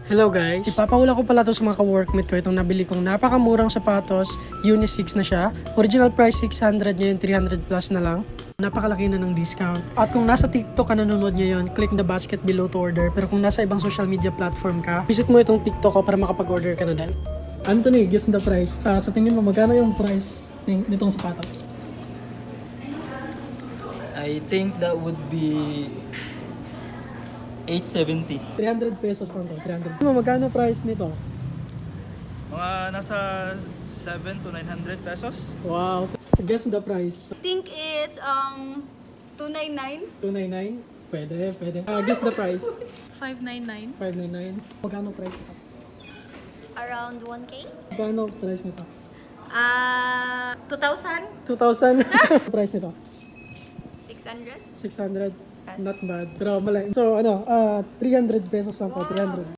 Hello guys! Ipapahula ko pala to sa mga ka-workmate ko itong nabili kong napakamurang sapatos. Unisex na siya. Original price 600, ngayon 300 plus na lang. Napakalaki na ng discount. At kung nasa TikTok ka nanonood ngayon, click the basket below to order. Pero kung nasa ibang social media platform ka, visit mo itong TikTok ko para makapag-order ka na dahil. Anthony, guess the price. Sa tingin mo, magkano yung price nitong sapatos? I think that would be 870. 300 pesos lang to, 300. Magkano price nito? Mga nasa 7 to 900 pesos. Wow! Guess the price. I think it's 299. 299? Pwede. Guess the price. 599. 599. Magkano price nito? Around 1K. Magkano price nito? 2,000. 2,000. Price nito? 600. 600. Not bad. Pero malay. So 300 pesos lang po. 300.